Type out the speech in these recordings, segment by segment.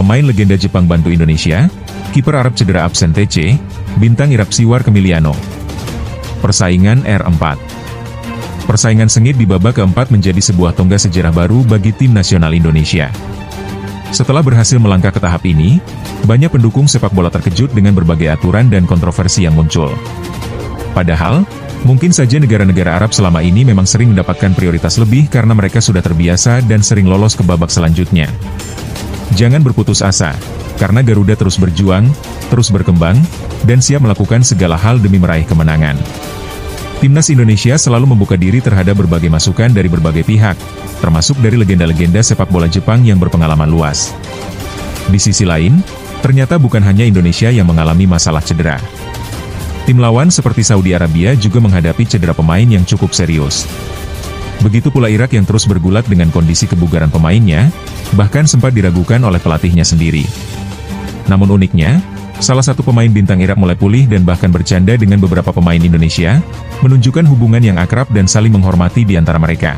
pemain legenda Jepang bantu Indonesia, kiper Arab cedera absen TC, bintang Irap Siwar Kemiliano. Persaingan R4. Persaingan sengit di babak keempat menjadi sebuah tonggak sejarah baru bagi tim nasional Indonesia. Setelah berhasil melangkah ke tahap ini, banyak pendukung sepak bola terkejut dengan berbagai aturan dan kontroversi yang muncul. Padahal, mungkin saja negara-negara Arab selama ini memang sering mendapatkan prioritas lebih karena mereka sudah terbiasa dan sering lolos ke babak selanjutnya. Jangan berputus asa, karena Garuda terus berjuang, terus berkembang, dan siap melakukan segala hal demi meraih kemenangan. Timnas Indonesia selalu membuka diri terhadap berbagai masukan dari berbagai pihak, termasuk dari legenda-legenda sepak bola Jepang yang berpengalaman luas. Di sisi lain, ternyata bukan hanya Indonesia yang mengalami masalah cedera. Tim lawan seperti Saudi Arabia juga menghadapi cedera pemain yang cukup serius. Begitu pula Irak yang terus bergulat dengan kondisi kebugaran pemainnya, bahkan sempat diragukan oleh pelatihnya sendiri. Namun uniknya, salah satu pemain bintang Irak mulai pulih dan bahkan bercanda dengan beberapa pemain Indonesia, menunjukkan hubungan yang akrab dan saling menghormati di antara mereka.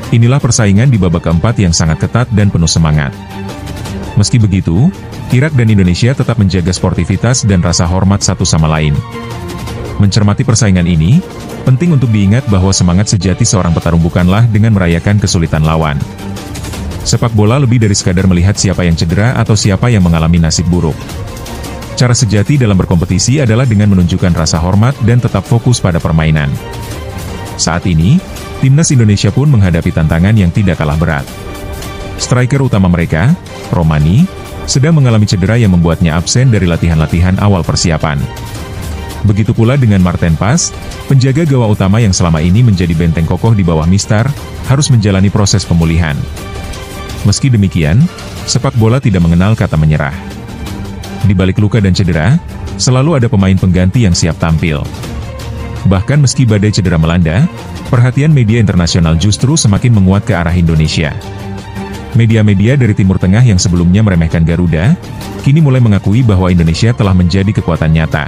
Inilah persaingan di babak keempat yang sangat ketat dan penuh semangat. Meski begitu, Irak dan Indonesia tetap menjaga sportivitas dan rasa hormat satu sama lain. Mencermati persaingan ini, penting untuk diingat bahwa semangat sejati seorang petarung bukanlah dengan merayakan kesulitan lawan. Sepak bola lebih dari sekadar melihat siapa yang cedera atau siapa yang mengalami nasib buruk. Cara sejati dalam berkompetisi adalah dengan menunjukkan rasa hormat dan tetap fokus pada permainan. Saat ini, timnas Indonesia pun menghadapi tantangan yang tidak kalah berat. Striker utama mereka, Romani, sedang mengalami cedera yang membuatnya absen dari latihan-latihan awal persiapan. Begitu pula dengan Marten Pas, penjaga gawang utama yang selama ini menjadi benteng kokoh di bawah Mistar, harus menjalani proses pemulihan. Meski demikian, sepak bola tidak mengenal kata menyerah. Di balik luka dan cedera, selalu ada pemain pengganti yang siap tampil. Bahkan meski badai cedera melanda, perhatian media internasional justru semakin menguat ke arah Indonesia. Media-media dari Timur Tengah yang sebelumnya meremehkan Garuda, kini mulai mengakui bahwa Indonesia telah menjadi kekuatan nyata.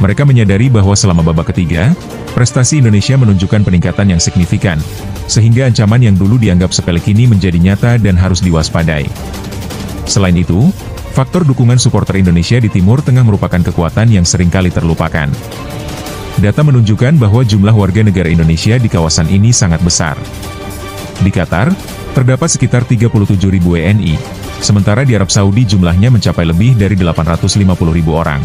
Mereka menyadari bahwa selama babak ketiga, prestasi Indonesia menunjukkan peningkatan yang signifikan, sehingga ancaman yang dulu dianggap sepele kini menjadi nyata dan harus diwaspadai. Selain itu, faktor dukungan supporter Indonesia di Timur Tengah merupakan kekuatan yang seringkali terlupakan. Data menunjukkan bahwa jumlah warga negara Indonesia di kawasan ini sangat besar. Di Qatar, terdapat sekitar 37.000 WNI, sementara di Arab Saudi jumlahnya mencapai lebih dari 850.000 orang.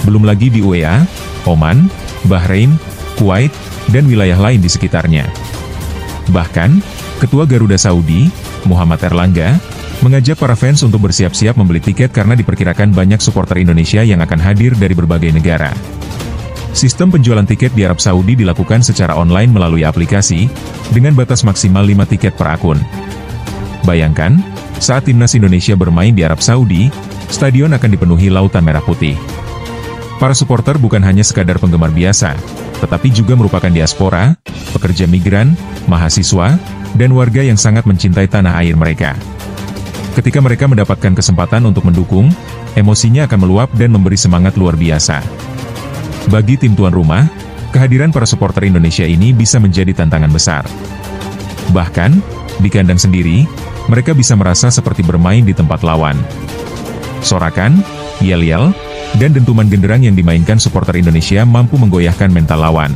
Belum lagi di UEA, Oman, Bahrain, Kuwait, dan wilayah lain di sekitarnya. Bahkan, Ketua Garuda Saudi, Muhammad Erlangga, mengajak para fans untuk bersiap-siap membeli tiket karena diperkirakan banyak supporter Indonesia yang akan hadir dari berbagai negara. Sistem penjualan tiket di Arab Saudi dilakukan secara online melalui aplikasi, dengan batas maksimal 5 tiket per akun. Bayangkan, saat timnas Indonesia bermain di Arab Saudi, stadion akan dipenuhi lautan merah putih. Para supporter bukan hanya sekadar penggemar biasa, tetapi juga merupakan diaspora, pekerja migran, mahasiswa, dan warga yang sangat mencintai tanah air mereka. Ketika mereka mendapatkan kesempatan untuk mendukung, emosinya akan meluap dan memberi semangat luar biasa. Bagi tim tuan rumah, kehadiran para supporter Indonesia ini bisa menjadi tantangan besar. Bahkan, di kandang sendiri, mereka bisa merasa seperti bermain di tempat lawan. Sorakan, yel-yel, dan dentuman genderang yang dimainkan supporter Indonesia mampu menggoyahkan mental lawan.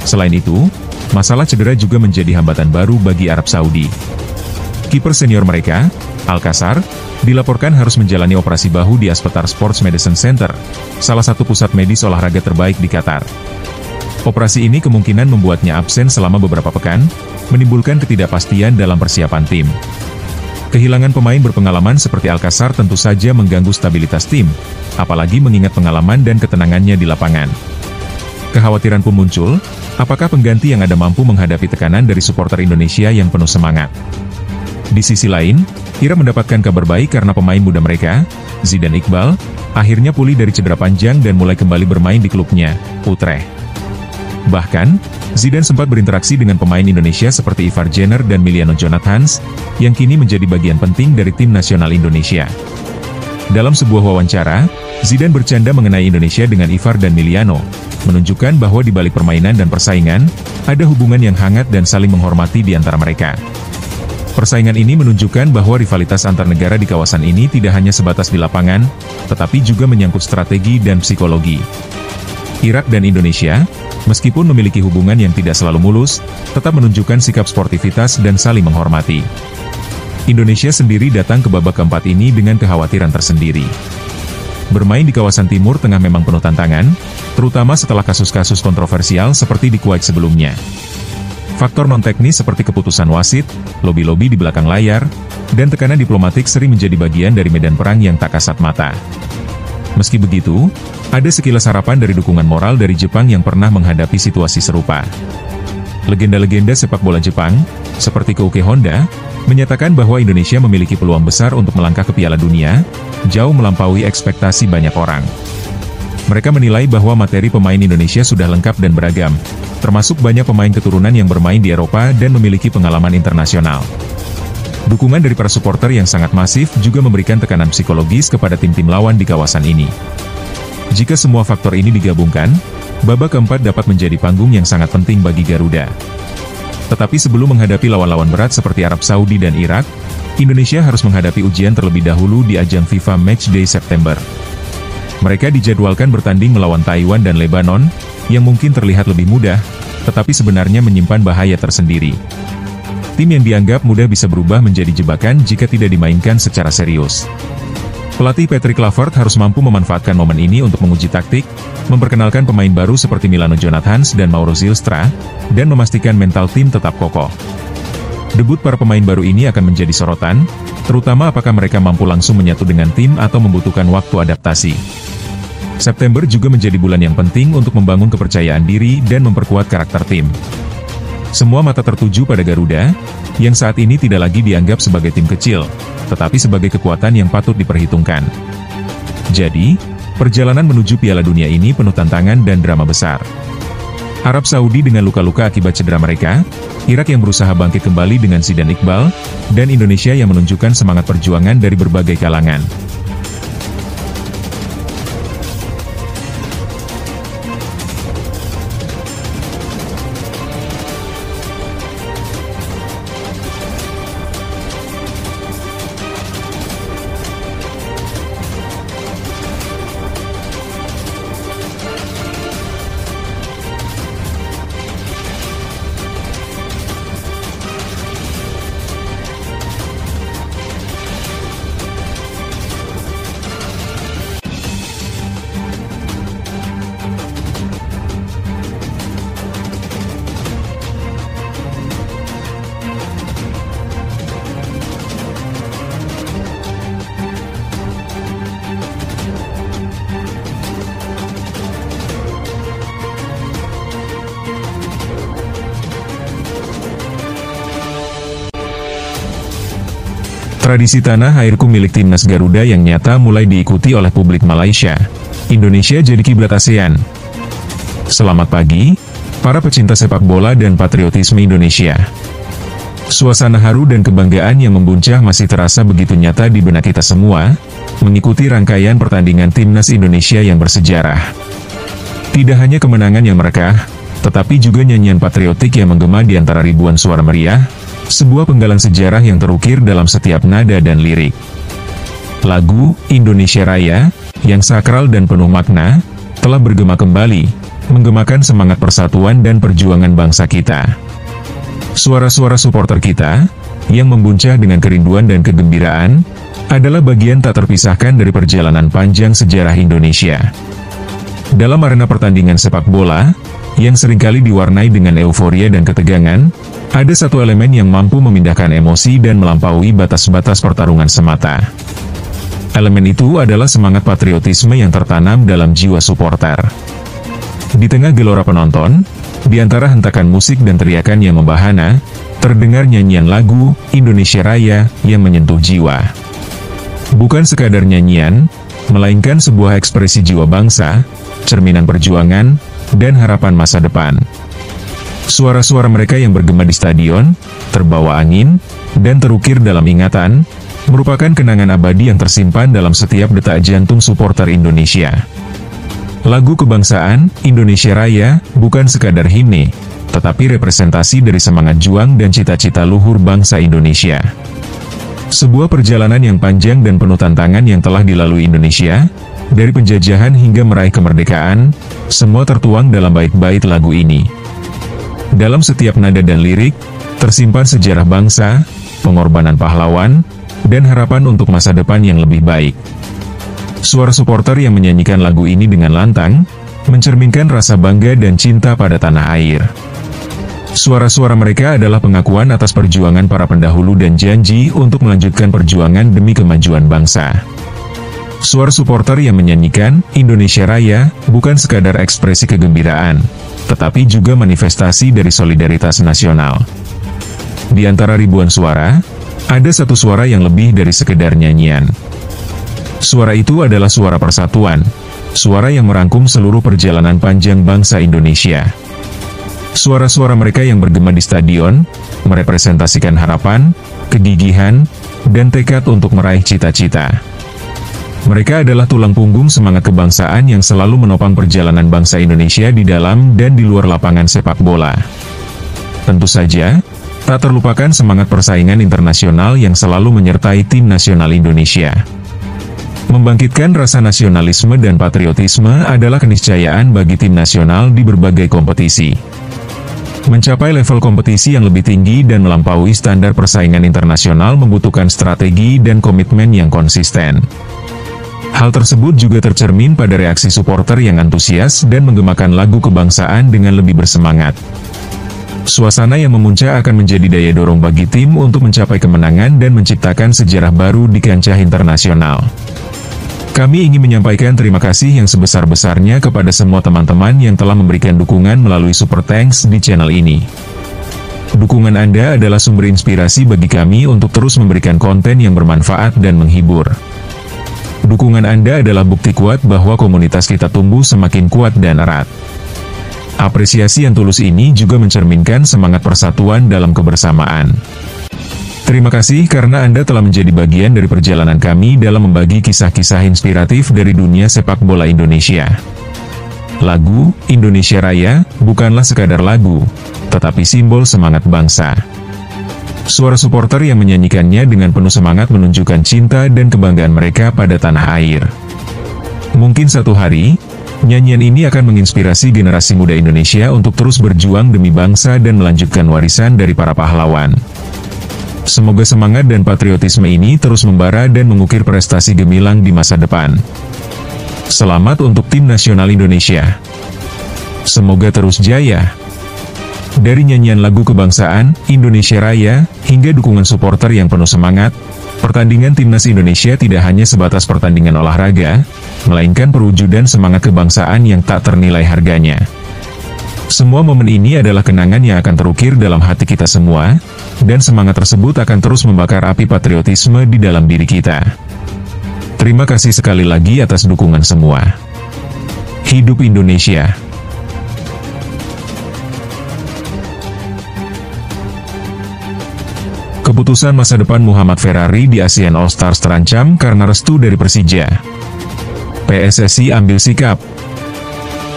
Selain itu, masalah cedera juga menjadi hambatan baru bagi Arab Saudi. Kiper senior mereka, Alkasar, dilaporkan harus menjalani operasi bahu di Aspetar Sports Medicine Center, salah satu pusat medis olahraga terbaik di Qatar. Operasi ini kemungkinan membuatnya absen selama beberapa pekan, menimbulkan ketidakpastian dalam persiapan tim. Kehilangan pemain berpengalaman seperti Alkasar tentu saja mengganggu stabilitas tim, apalagi mengingat pengalaman dan ketenangannya di lapangan. Kekhawatiran pun muncul, apakah pengganti yang ada mampu menghadapi tekanan dari supporter Indonesia yang penuh semangat. Di sisi lain, Irak mendapatkan kabar baik karena pemain muda mereka, Zidane Iqbal, akhirnya pulih dari cedera panjang dan mulai kembali bermain di klubnya, Utrecht. Bahkan, Zidane sempat berinteraksi dengan pemain Indonesia seperti Ivar Jenner dan Miliano Jonathans, yang kini menjadi bagian penting dari tim nasional Indonesia. Dalam sebuah wawancara, Zidane bercanda mengenai Indonesia dengan Ivar dan Miliano, menunjukkan bahwa di balik permainan dan persaingan, ada hubungan yang hangat dan saling menghormati di antara mereka. Persaingan ini menunjukkan bahwa rivalitas antar negara di kawasan ini tidak hanya sebatas di lapangan, tetapi juga menyangkut strategi dan psikologi. Irak dan Indonesia, meskipun memiliki hubungan yang tidak selalu mulus, tetap menunjukkan sikap sportivitas dan saling menghormati. Indonesia sendiri datang ke babak keempat ini dengan kekhawatiran tersendiri. Bermain di kawasan Timur Tengah memang penuh tantangan, terutama setelah kasus-kasus kontroversial seperti di Kuwait sebelumnya. Faktor non-teknis seperti keputusan wasit, lobi-lobi di belakang layar, dan tekanan diplomatik sering menjadi bagian dari medan perang yang tak kasat mata. Meski begitu, ada sekilas harapan dari dukungan moral dari Jepang yang pernah menghadapi situasi serupa. Legenda-legenda sepak bola Jepang, seperti Kouke Honda, menyatakan bahwa Indonesia memiliki peluang besar untuk melangkah ke Piala Dunia, jauh melampaui ekspektasi banyak orang. Mereka menilai bahwa materi pemain Indonesia sudah lengkap dan beragam, termasuk banyak pemain keturunan yang bermain di Eropa dan memiliki pengalaman internasional. Dukungan dari para supporter yang sangat masif juga memberikan tekanan psikologis kepada tim-tim lawan di kawasan ini. Jika semua faktor ini digabungkan, babak keempat dapat menjadi panggung yang sangat penting bagi Garuda. Tetapi sebelum menghadapi lawan-lawan berat seperti Arab Saudi dan Irak, Indonesia harus menghadapi ujian terlebih dahulu di ajang FIFA Matchday September. Mereka dijadwalkan bertanding melawan Taiwan dan Lebanon, yang mungkin terlihat lebih mudah, tetapi sebenarnya menyimpan bahaya tersendiri. Tim yang dianggap mudah bisa berubah menjadi jebakan jika tidak dimainkan secara serius. Pelatih Patrick Kluivert harus mampu memanfaatkan momen ini untuk menguji taktik, memperkenalkan pemain baru seperti Milano Jonathans dan Mauro Zylstra, dan memastikan mental tim tetap kokoh. Debut para pemain baru ini akan menjadi sorotan, terutama apakah mereka mampu langsung menyatu dengan tim atau membutuhkan waktu adaptasi. September juga menjadi bulan yang penting untuk membangun kepercayaan diri dan memperkuat karakter tim. Semua mata tertuju pada Garuda, yang saat ini tidak lagi dianggap sebagai tim kecil, tetapi sebagai kekuatan yang patut diperhitungkan. Jadi, perjalanan menuju Piala Dunia ini penuh tantangan dan drama besar. Arab Saudi dengan luka-luka akibat cedera mereka, Irak yang berusaha bangkit kembali dengan Zidane Iqbal, dan Indonesia yang menunjukkan semangat perjuangan dari berbagai kalangan. Tradisi tanah airku milik timnas Garuda yang nyata mulai diikuti oleh publik Malaysia. Indonesia jadi kiblat ASEAN. Selamat pagi, para pecinta sepak bola dan patriotisme Indonesia. Suasana haru dan kebanggaan yang membuncah masih terasa begitu nyata di benak kita semua, mengikuti rangkaian pertandingan timnas Indonesia yang bersejarah. Tidak hanya kemenangan yang merekah, tetapi juga nyanyian patriotik yang menggema di antara ribuan suara meriah, sebuah penggalan sejarah yang terukir dalam setiap nada dan lirik. Lagu Indonesia Raya, yang sakral dan penuh makna, telah bergema kembali, menggemakan semangat persatuan dan perjuangan bangsa kita. Suara-suara supporter kita, yang membuncah dengan kerinduan dan kegembiraan, adalah bagian tak terpisahkan dari perjalanan panjang sejarah Indonesia. Dalam arena pertandingan sepak bola, yang seringkali diwarnai dengan euforia dan ketegangan, ada satu elemen yang mampu memindahkan emosi dan melampaui batas-batas pertarungan semata. Elemen itu adalah semangat patriotisme yang tertanam dalam jiwa supporter. Di tengah gelora penonton, di antara hentakan musik dan teriakan yang membahana, terdengar nyanyian lagu Indonesia Raya yang menyentuh jiwa. Bukan sekadar nyanyian, melainkan sebuah ekspresi jiwa bangsa, cerminan perjuangan, dan harapan masa depan. Suara-suara mereka yang bergema di stadion, terbawa angin, dan terukir dalam ingatan, merupakan kenangan abadi yang tersimpan dalam setiap detak jantung supporter Indonesia. Lagu kebangsaan, Indonesia Raya, bukan sekadar himne, tetapi representasi dari semangat juang dan cita-cita luhur bangsa Indonesia. Sebuah perjalanan yang panjang dan penuh tantangan yang telah dilalui Indonesia, dari penjajahan hingga meraih kemerdekaan, semua tertuang dalam bait-bait lagu ini. Dalam setiap nada dan lirik, tersimpan sejarah bangsa, pengorbanan pahlawan, dan harapan untuk masa depan yang lebih baik. Suara supporter yang menyanyikan lagu ini dengan lantang, mencerminkan rasa bangga dan cinta pada tanah air. Suara-suara mereka adalah pengakuan atas perjuangan para pendahulu dan janji untuk melanjutkan perjuangan demi kemajuan bangsa. Suara supporter yang menyanyikan Indonesia Raya bukan sekadar ekspresi kegembiraan, tetapi juga manifestasi dari solidaritas nasional. Di antara ribuan suara, ada satu suara yang lebih dari sekedar nyanyian. Suara itu adalah suara persatuan, suara yang merangkum seluruh perjalanan panjang bangsa Indonesia. Suara-suara mereka yang bergema di stadion, merepresentasikan harapan, kegigihan, dan tekad untuk meraih cita-cita. Mereka adalah tulang punggung semangat kebangsaan yang selalu menopang perjalanan bangsa Indonesia di dalam dan di luar lapangan sepak bola. Tentu saja, tak terlupakan semangat persaingan internasional yang selalu menyertai tim nasional Indonesia. Membangkitkan rasa nasionalisme dan patriotisme adalah keniscayaan bagi tim nasional di berbagai kompetisi. Mencapai level kompetisi yang lebih tinggi dan melampaui standar persaingan internasional membutuhkan strategi dan komitmen yang konsisten. Hal tersebut juga tercermin pada reaksi supporter yang antusias dan menggemakan lagu kebangsaan dengan lebih bersemangat. Suasana yang memuncak akan menjadi daya dorong bagi tim untuk mencapai kemenangan dan menciptakan sejarah baru di kancah internasional. Kami ingin menyampaikan terima kasih yang sebesar-besarnya kepada semua teman-teman yang telah memberikan dukungan melalui Super Thanks di channel ini. Dukungan Anda adalah sumber inspirasi bagi kami untuk terus memberikan konten yang bermanfaat dan menghibur. Dukungan Anda adalah bukti kuat bahwa komunitas kita tumbuh semakin kuat dan erat. Apresiasi yang tulus ini juga mencerminkan semangat persatuan dalam kebersamaan. Terima kasih karena Anda telah menjadi bagian dari perjalanan kami dalam membagi kisah-kisah inspiratif dari dunia sepak bola Indonesia. Lagu Indonesia Raya bukanlah sekadar lagu, tetapi simbol semangat bangsa. Suara supporter yang menyanyikannya dengan penuh semangat menunjukkan cinta dan kebanggaan mereka pada tanah air. Mungkin satu hari, nyanyian ini akan menginspirasi generasi muda Indonesia untuk terus berjuang demi bangsa dan melanjutkan warisan dari para pahlawan. Semoga semangat dan patriotisme ini terus membara dan mengukir prestasi gemilang di masa depan. Selamat untuk tim nasional Indonesia. Semoga terus jaya. Dari nyanyian lagu kebangsaan, Indonesia Raya, hingga dukungan supporter yang penuh semangat, pertandingan timnas Indonesia tidak hanya sebatas pertandingan olahraga, melainkan perwujudan semangat kebangsaan yang tak ternilai harganya. Semua momen ini adalah kenangan yang akan terukir dalam hati kita semua, dan semangat tersebut akan terus membakar api patriotisme di dalam diri kita. Terima kasih sekali lagi atas dukungan semua. Hidup Indonesia! Keputusan masa depan Muhammad Ferrari di ASEAN All-Stars terancam karena restu dari Persija. PSSI ambil sikap.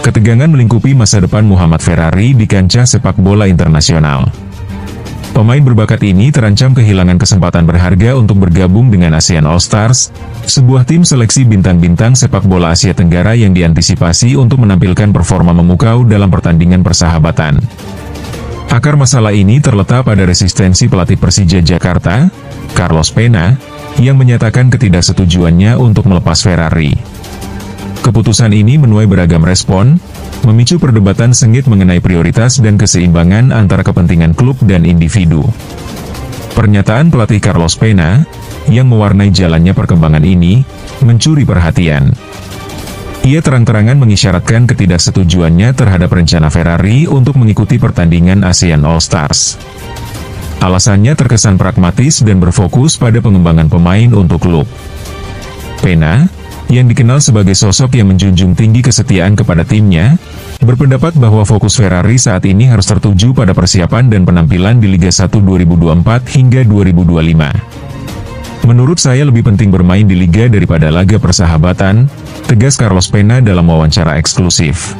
Ketegangan melingkupi masa depan Muhammad Ferrari di kancah sepak bola internasional. Pemain berbakat ini terancam kehilangan kesempatan berharga untuk bergabung dengan ASEAN All-Stars, sebuah tim seleksi bintang-bintang sepak bola Asia Tenggara yang diantisipasi untuk menampilkan performa memukau dalam pertandingan persahabatan. Akar masalah ini terletak pada resistensi pelatih Persija Jakarta, Carlos Pena, yang menyatakan ketidaksetujuannya untuk melepas Ferrari. Keputusan ini menuai beragam respon, memicu perdebatan sengit mengenai prioritas dan keseimbangan antara kepentingan klub dan individu. Pernyataan pelatih Carlos Pena, yang mewarnai jalannya perkembangan ini, mencuri perhatian. Ia terang-terangan mengisyaratkan ketidaksetujuannya terhadap rencana Ferrari untuk mengikuti pertandingan ASEAN All-Stars. Alasannya terkesan pragmatis dan berfokus pada pengembangan pemain untuk klub. Pena, yang dikenal sebagai sosok yang menjunjung tinggi kesetiaan kepada timnya, berpendapat bahwa fokus Ferrari saat ini harus tertuju pada persiapan dan penampilan di Liga 1 2024 hingga 2025. Menurut saya lebih penting bermain di Liga daripada laga persahabatan, tegas Carlos Pena dalam wawancara eksklusif.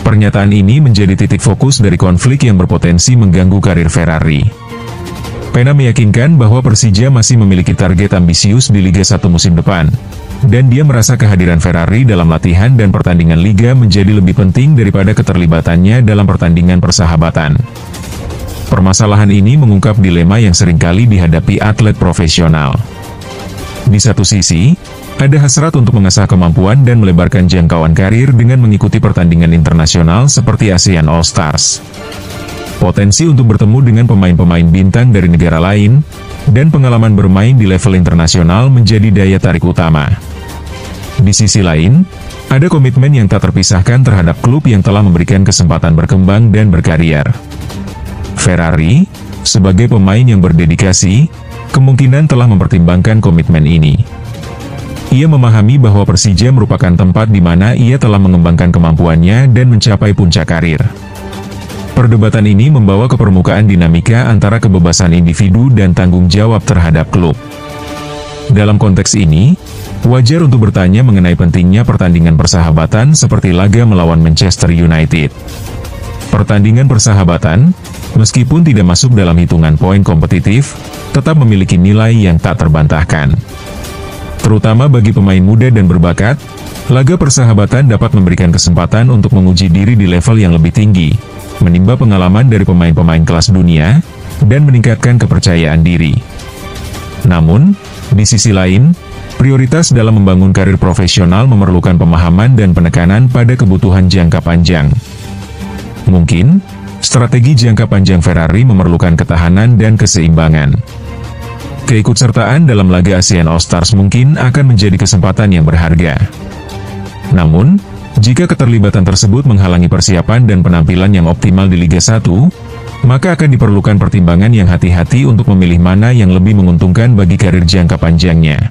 Pernyataan ini menjadi titik fokus dari konflik yang berpotensi mengganggu karir Ferrari. Pena meyakinkan bahwa Persija masih memiliki target ambisius di Liga 1 musim depan, dan dia merasa kehadiran Ferrari dalam latihan dan pertandingan Liga menjadi lebih penting daripada keterlibatannya dalam pertandingan persahabatan. Permasalahan ini mengungkap dilema yang seringkali dihadapi atlet profesional. Di satu sisi, ada hasrat untuk mengasah kemampuan dan melebarkan jangkauan karir dengan mengikuti pertandingan internasional seperti ASEAN All Stars. Potensi untuk bertemu dengan pemain-pemain bintang dari negara lain, dan pengalaman bermain di level internasional menjadi daya tarik utama. Di sisi lain, ada komitmen yang tak terpisahkan terhadap klub yang telah memberikan kesempatan berkembang dan berkarier. Ferrari, sebagai pemain yang berdedikasi, kemungkinan telah mempertimbangkan komitmen ini. Ia memahami bahwa Persija merupakan tempat di mana ia telah mengembangkan kemampuannya dan mencapai puncak karir. Perdebatan ini membawa ke permukaan dinamika antara kebebasan individu dan tanggung jawab terhadap klub. Dalam konteks ini, wajar untuk bertanya mengenai pentingnya pertandingan persahabatan seperti laga melawan Manchester United. Pertandingan persahabatan, meskipun tidak masuk dalam hitungan poin kompetitif, tetap memiliki nilai yang tak terbantahkan. Terutama bagi pemain muda dan berbakat, laga persahabatan dapat memberikan kesempatan untuk menguji diri di level yang lebih tinggi, menimba pengalaman dari pemain-pemain kelas dunia, dan meningkatkan kepercayaan diri. Namun, di sisi lain, prioritas dalam membangun karir profesional memerlukan pemahaman dan penekanan pada kebutuhan jangka panjang. Mungkin, strategi jangka panjang Ferrari memerlukan ketahanan dan keseimbangan. Keikutsertaan dalam laga ASEAN All Stars mungkin akan menjadi kesempatan yang berharga. Namun, jika keterlibatan tersebut menghalangi persiapan dan penampilan yang optimal di Liga 1, maka akan diperlukan pertimbangan yang hati-hati untuk memilih mana yang lebih menguntungkan bagi karir jangka panjangnya.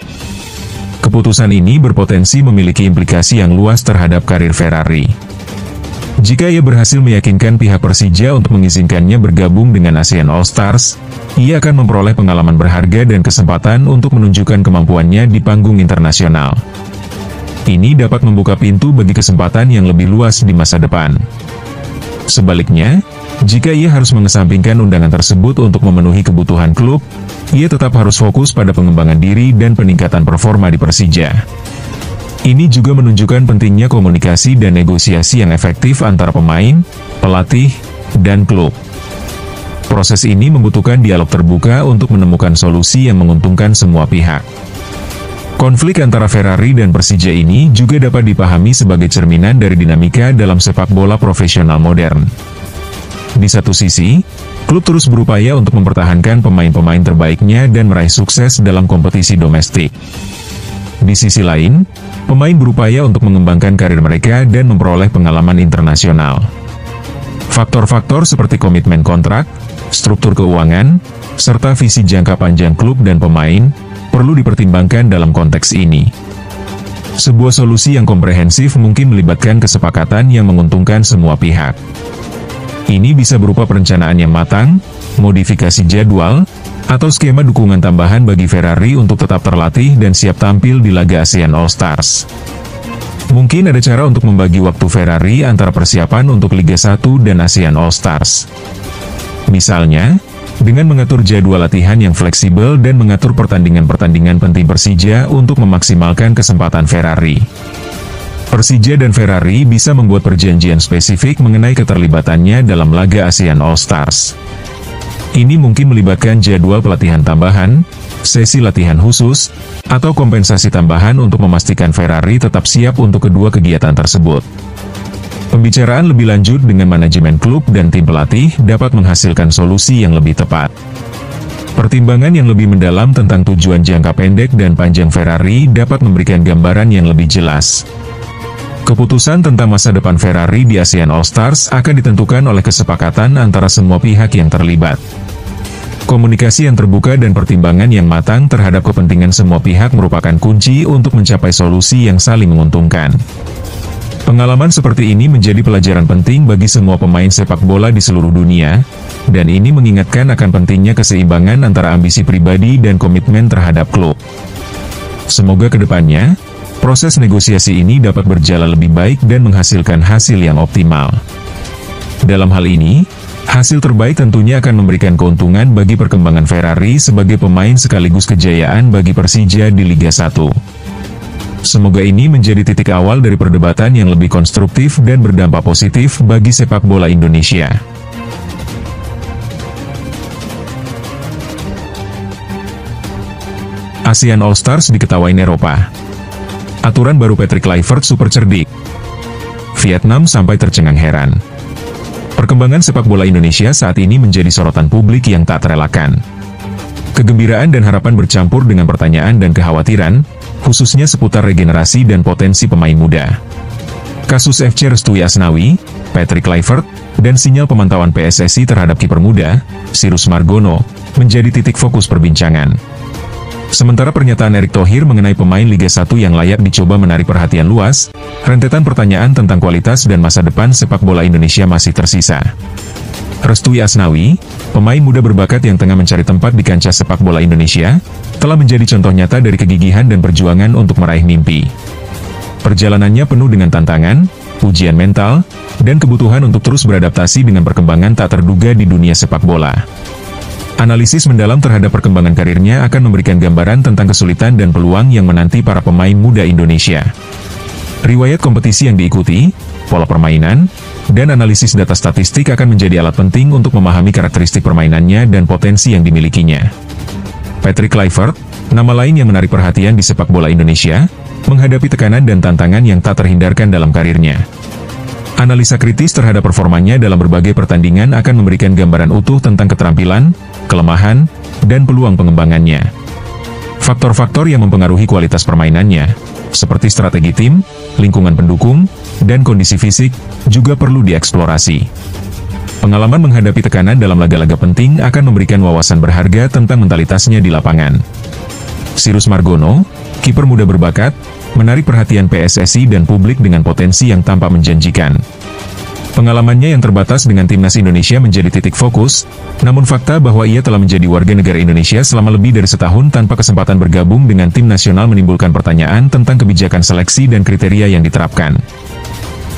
Keputusan ini berpotensi memiliki implikasi yang luas terhadap karir Ferrari. Jika ia berhasil meyakinkan pihak Persija untuk mengizinkannya bergabung dengan ASEAN All Stars, ia akan memperoleh pengalaman berharga dan kesempatan untuk menunjukkan kemampuannya di panggung internasional. Ini dapat membuka pintu bagi kesempatan yang lebih luas di masa depan. Sebaliknya, jika ia harus mengesampingkan undangan tersebut untuk memenuhi kebutuhan klub, ia tetap harus fokus pada pengembangan diri dan peningkatan performa di Persija. Ini juga menunjukkan pentingnya komunikasi dan negosiasi yang efektif antara pemain, pelatih, dan klub. Proses ini membutuhkan dialog terbuka untuk menemukan solusi yang menguntungkan semua pihak. Konflik antara Ferrari dan Persija ini juga dapat dipahami sebagai cerminan dari dinamika dalam sepak bola profesional modern. Di satu sisi, klub terus berupaya untuk mempertahankan pemain-pemain terbaiknya dan meraih sukses dalam kompetisi domestik. Di sisi lain, pemain berupaya untuk mengembangkan karir mereka dan memperoleh pengalaman internasional. Faktor-faktor seperti komitmen kontrak, struktur keuangan, serta visi jangka panjang klub dan pemain, perlu dipertimbangkan dalam konteks ini. Sebuah solusi yang komprehensif mungkin melibatkan kesepakatan yang menguntungkan semua pihak. Ini bisa berupa perencanaan yang matang, modifikasi jadwal, atau skema dukungan tambahan bagi Ferrari untuk tetap terlatih dan siap tampil di laga ASEAN All Stars. Mungkin ada cara untuk membagi waktu Ferrari antara persiapan untuk Liga 1 dan ASEAN All Stars. Misalnya, dengan mengatur jadwal latihan yang fleksibel dan mengatur pertandingan-pertandingan penting Persija untuk memaksimalkan kesempatan Ferrari. Persija dan Ferrari bisa membuat perjanjian spesifik mengenai keterlibatannya dalam laga ASEAN All Stars. Ini mungkin melibatkan jadwal pelatihan tambahan, sesi latihan khusus, atau kompensasi tambahan untuk memastikan Ferrari tetap siap untuk kedua kegiatan tersebut. Pembicaraan lebih lanjut dengan manajemen klub dan tim pelatih dapat menghasilkan solusi yang lebih tepat. Pertimbangan yang lebih mendalam tentang tujuan jangka pendek dan panjang Ferrari dapat memberikan gambaran yang lebih jelas. Keputusan tentang masa depan Ferrari di ASEAN All Stars akan ditentukan oleh kesepakatan antara semua pihak yang terlibat. Komunikasi yang terbuka dan pertimbangan yang matang terhadap kepentingan semua pihak merupakan kunci untuk mencapai solusi yang saling menguntungkan. Pengalaman seperti ini menjadi pelajaran penting bagi semua pemain sepak bola di seluruh dunia, dan ini mengingatkan akan pentingnya keseimbangan antara ambisi pribadi dan komitmen terhadap klub. Semoga kedepannya, proses negosiasi ini dapat berjalan lebih baik dan menghasilkan hasil yang optimal. Dalam hal ini, hasil terbaik tentunya akan memberikan keuntungan bagi perkembangan Ferrari sebagai pemain sekaligus kejayaan bagi Persija di Liga 1. Semoga ini menjadi titik awal dari perdebatan yang lebih konstruktif dan berdampak positif bagi sepak bola Indonesia. ASEAN All-Stars diketawain Eropa. Aturan baru Patrick Kluivert super cerdik. Vietnam sampai tercengang heran. Perkembangan sepak bola Indonesia saat ini menjadi sorotan publik yang tak terelakkan. Kegembiraan dan harapan bercampur dengan pertanyaan dan kekhawatiran, khususnya seputar regenerasi dan potensi pemain muda. Kasus FC Restui Asnawi, Patrick Kluivert, dan sinyal pemantauan PSSI terhadap kiper muda, Sirus Margono, menjadi titik fokus perbincangan. Sementara pernyataan Erick Thohir mengenai pemain Liga 1 yang layak dicoba menarik perhatian luas, rentetan pertanyaan tentang kualitas dan masa depan sepak bola Indonesia masih tersisa. Restui Asnawi, pemain muda berbakat yang tengah mencari tempat di kancah sepak bola Indonesia, telah menjadi contoh nyata dari kegigihan dan perjuangan untuk meraih mimpi. Perjalanannya penuh dengan tantangan, ujian mental, dan kebutuhan untuk terus beradaptasi dengan perkembangan tak terduga di dunia sepak bola. Analisis mendalam terhadap perkembangan karirnya akan memberikan gambaran tentang kesulitan dan peluang yang menanti para pemain muda Indonesia. Riwayat kompetisi yang diikuti, pola permainan, dan analisis data statistik akan menjadi alat penting untuk memahami karakteristik permainannya dan potensi yang dimilikinya. Patrick Kluivert, nama lain yang menarik perhatian di sepak bola Indonesia, menghadapi tekanan dan tantangan yang tak terhindarkan dalam karirnya. Analisa kritis terhadap performanya dalam berbagai pertandingan akan memberikan gambaran utuh tentang keterampilan, kelemahan, dan peluang pengembangannya. Faktor-faktor yang mempengaruhi kualitas permainannya, seperti strategi tim, lingkungan pendukung, dan kondisi fisik, juga perlu dieksplorasi. Pengalaman menghadapi tekanan dalam laga-laga penting akan memberikan wawasan berharga tentang mentalitasnya di lapangan. Sirus Margono, kiper muda berbakat, menarik perhatian PSSI dan publik dengan potensi yang tampak menjanjikan. Pengalamannya yang terbatas dengan timnas Indonesia menjadi titik fokus, namun fakta bahwa ia telah menjadi warga negara Indonesia selama lebih dari setahun tanpa kesempatan bergabung dengan tim nasional menimbulkan pertanyaan tentang kebijakan seleksi dan kriteria yang diterapkan.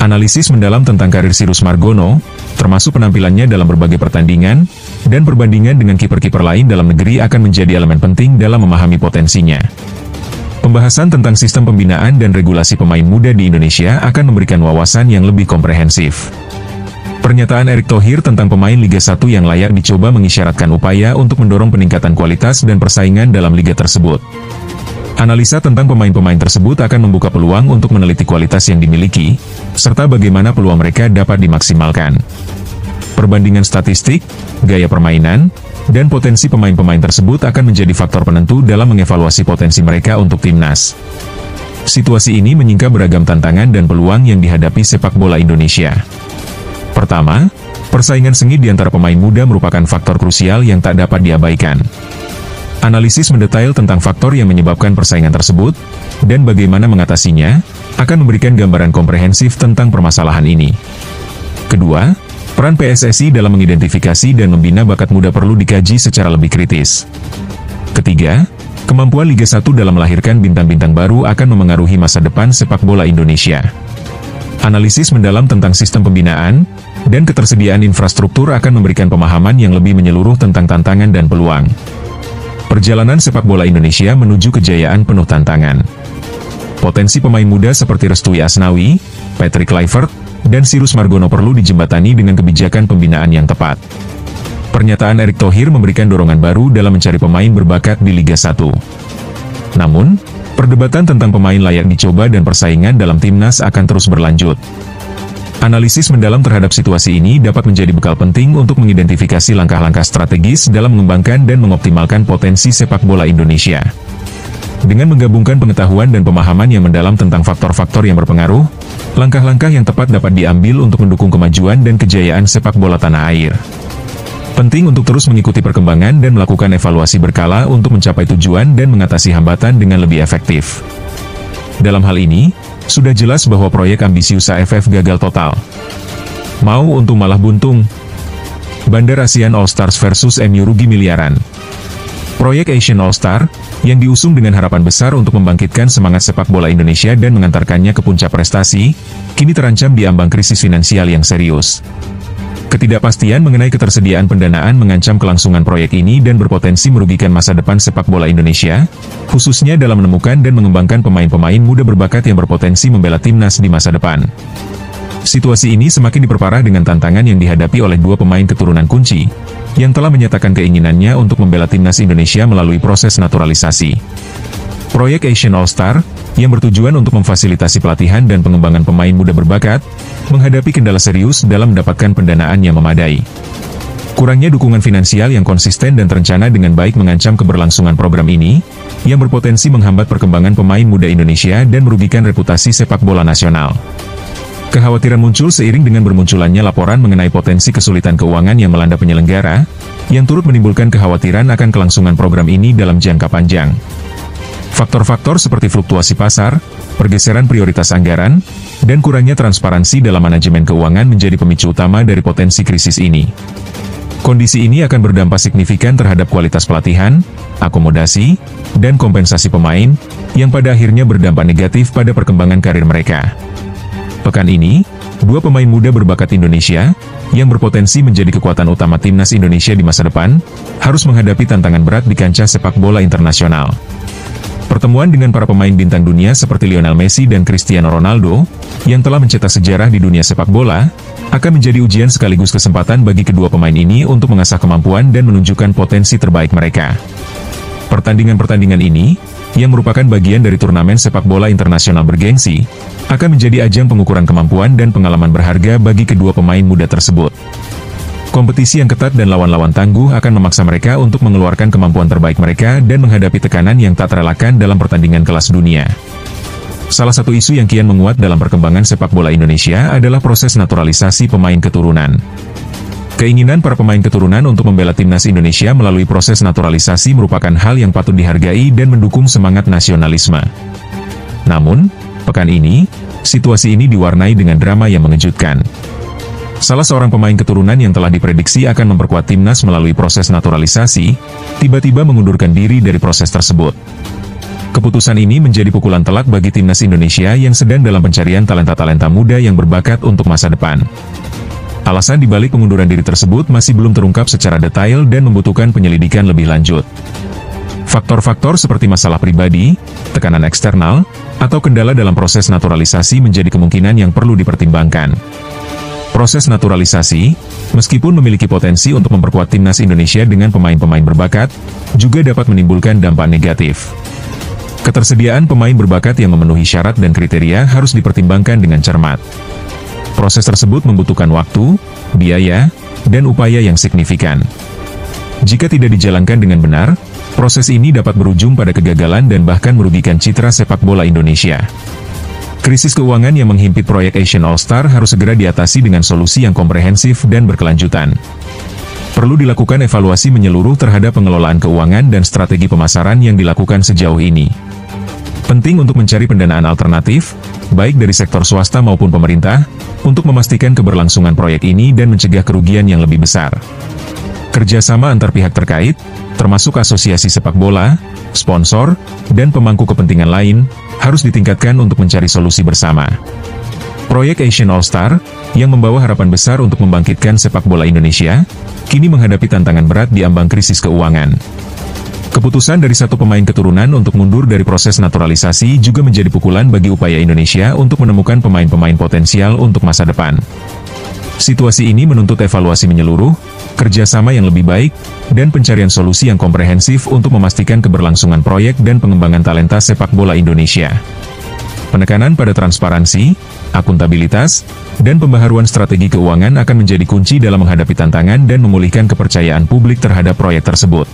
Analisis mendalam tentang karir Sirus Margono, termasuk penampilannya dalam berbagai pertandingan, dan perbandingan dengan kiper-kiper lain dalam negeri akan menjadi elemen penting dalam memahami potensinya. Pembahasan tentang sistem pembinaan dan regulasi pemain muda di Indonesia akan memberikan wawasan yang lebih komprehensif. Pernyataan Erick Thohir tentang pemain Liga 1 yang layak dicoba mengisyaratkan upaya untuk mendorong peningkatan kualitas dan persaingan dalam liga tersebut. Analisa tentang pemain-pemain tersebut akan membuka peluang untuk meneliti kualitas yang dimiliki, serta bagaimana peluang mereka dapat dimaksimalkan. Perbandingan statistik, gaya permainan, dan potensi pemain-pemain tersebut akan menjadi faktor penentu dalam mengevaluasi potensi mereka untuk timnas. Situasi ini menyingkap beragam tantangan dan peluang yang dihadapi sepak bola Indonesia. Pertama, persaingan sengit di antara pemain muda merupakan faktor krusial yang tak dapat diabaikan. Analisis mendetail tentang faktor yang menyebabkan persaingan tersebut, dan bagaimana mengatasinya, akan memberikan gambaran komprehensif tentang permasalahan ini. Kedua, peran PSSI dalam mengidentifikasi dan membina bakat muda perlu dikaji secara lebih kritis. Ketiga, kemampuan Liga 1 dalam melahirkan bintang-bintang baru akan memengaruhi masa depan sepak bola Indonesia. Analisis mendalam tentang sistem pembinaan, dan ketersediaan infrastruktur akan memberikan pemahaman yang lebih menyeluruh tentang tantangan dan peluang. Perjalanan sepak bola Indonesia menuju kejayaan penuh tantangan. Potensi pemain muda seperti Restui Asnawi, Patrick Kluivert, dan Sirus Margono perlu dijembatani dengan kebijakan pembinaan yang tepat. Pernyataan Erick Thohir memberikan dorongan baru dalam mencari pemain berbakat di Liga 1. Namun, perdebatan tentang pemain layak dicoba dan persaingan dalam timnas akan terus berlanjut. Analisis mendalam terhadap situasi ini dapat menjadi bekal penting untuk mengidentifikasi langkah-langkah strategis dalam mengembangkan dan mengoptimalkan potensi sepak bola Indonesia. Dengan menggabungkan pengetahuan dan pemahaman yang mendalam tentang faktor-faktor yang berpengaruh, langkah-langkah yang tepat dapat diambil untuk mendukung kemajuan dan kejayaan sepak bola tanah air. Penting untuk terus mengikuti perkembangan dan melakukan evaluasi berkala untuk mencapai tujuan dan mengatasi hambatan dengan lebih efektif. Dalam hal ini, sudah jelas bahwa proyek ambisius AFF gagal total. Mau untung malah buntung. Bandar ASEAN All Stars versus MU rugi miliaran. Proyek Asian All-Star, yang diusung dengan harapan besar untuk membangkitkan semangat sepak bola Indonesia dan mengantarkannya ke puncak prestasi, kini terancam diambang krisis finansial yang serius. Ketidakpastian mengenai ketersediaan pendanaan mengancam kelangsungan proyek ini dan berpotensi merugikan masa depan sepak bola Indonesia, khususnya dalam menemukan dan mengembangkan pemain-pemain muda berbakat yang berpotensi membela timnas di masa depan. Situasi ini semakin diperparah dengan tantangan yang dihadapi oleh dua pemain keturunan kunci, yang telah menyatakan keinginannya untuk membela timnas Indonesia melalui proses naturalisasi. Proyek Asian All-Star, yang bertujuan untuk memfasilitasi pelatihan dan pengembangan pemain muda berbakat, menghadapi kendala serius dalam mendapatkan pendanaan yang memadai. Kurangnya dukungan finansial yang konsisten dan terencana dengan baik mengancam keberlangsungan program ini, yang berpotensi menghambat perkembangan pemain muda Indonesia dan merugikan reputasi sepak bola nasional. Kekhawatiran muncul seiring dengan bermunculannya laporan mengenai potensi kesulitan keuangan yang melanda penyelenggara, yang turut menimbulkan kekhawatiran akan kelangsungan program ini dalam jangka panjang. Faktor-faktor seperti fluktuasi pasar, pergeseran prioritas anggaran, dan kurangnya transparansi dalam manajemen keuangan menjadi pemicu utama dari potensi krisis ini. Kondisi ini akan berdampak signifikan terhadap kualitas pelatihan, akomodasi, dan kompensasi pemain, yang pada akhirnya berdampak negatif pada perkembangan karir mereka. Pekan ini, dua pemain muda berbakat Indonesia, yang berpotensi menjadi kekuatan utama timnas Indonesia di masa depan, harus menghadapi tantangan berat di kancah sepak bola internasional. Pertemuan dengan para pemain bintang dunia seperti Lionel Messi dan Cristiano Ronaldo, yang telah mencetak sejarah di dunia sepak bola, akan menjadi ujian sekaligus kesempatan bagi kedua pemain ini untuk mengasah kemampuan dan menunjukkan potensi terbaik mereka. Pertandingan-pertandingan ini, yang merupakan bagian dari turnamen sepak bola internasional bergengsi, akan menjadi ajang pengukuran kemampuan dan pengalaman berharga bagi kedua pemain muda tersebut. Kompetisi yang ketat dan lawan-lawan tangguh akan memaksa mereka untuk mengeluarkan kemampuan terbaik mereka dan menghadapi tekanan yang tak terelakkan dalam pertandingan kelas dunia. Salah satu isu yang kian menguat dalam perkembangan sepak bola Indonesia adalah proses naturalisasi pemain keturunan. Keinginan para pemain keturunan untuk membela timnas Indonesia melalui proses naturalisasi merupakan hal yang patut dihargai dan mendukung semangat nasionalisme. Namun, pekan ini, situasi ini diwarnai dengan drama yang mengejutkan. Salah seorang pemain keturunan yang telah diprediksi akan memperkuat timnas melalui proses naturalisasi, tiba-tiba mengundurkan diri dari proses tersebut. Keputusan ini menjadi pukulan telak bagi timnas Indonesia yang sedang dalam pencarian talenta-talenta muda yang berbakat untuk masa depan. Alasan dibalik pengunduran diri tersebut masih belum terungkap secara detail dan membutuhkan penyelidikan lebih lanjut. Faktor-faktor seperti masalah pribadi, tekanan eksternal, atau kendala dalam proses naturalisasi menjadi kemungkinan yang perlu dipertimbangkan. Proses naturalisasi, meskipun memiliki potensi untuk memperkuat timnas Indonesia dengan pemain-pemain berbakat, juga dapat menimbulkan dampak negatif. Ketersediaan pemain berbakat yang memenuhi syarat dan kriteria harus dipertimbangkan dengan cermat. Proses tersebut membutuhkan waktu, biaya, dan upaya yang signifikan. Jika tidak dijalankan dengan benar, proses ini dapat berujung pada kegagalan dan bahkan merugikan citra sepak bola Indonesia. Krisis keuangan yang menghimpit proyek Asian All-Star harus segera diatasi dengan solusi yang komprehensif dan berkelanjutan. Perlu dilakukan evaluasi menyeluruh terhadap pengelolaan keuangan dan strategi pemasaran yang dilakukan sejauh ini. Penting untuk mencari pendanaan alternatif, baik dari sektor swasta maupun pemerintah, untuk memastikan keberlangsungan proyek ini dan mencegah kerugian yang lebih besar. Kerjasama antar pihak terkait, termasuk asosiasi sepak bola, sponsor, dan pemangku kepentingan lain, harus ditingkatkan untuk mencari solusi bersama. Proyek Asian All-Star, yang membawa harapan besar untuk membangkitkan sepak bola Indonesia, kini menghadapi tantangan berat di ambang krisis keuangan. Keputusan dari satu pemain keturunan untuk mundur dari proses naturalisasi juga menjadi pukulan bagi upaya Indonesia untuk menemukan pemain-pemain potensial untuk masa depan. Situasi ini menuntut evaluasi menyeluruh, kerjasama yang lebih baik, dan pencarian solusi yang komprehensif untuk memastikan keberlangsungan proyek dan pengembangan talenta sepak bola Indonesia. Penekanan pada transparansi, akuntabilitas, dan pembaharuan strategi keuangan akan menjadi kunci dalam menghadapi tantangan dan memulihkan kepercayaan publik terhadap proyek tersebut.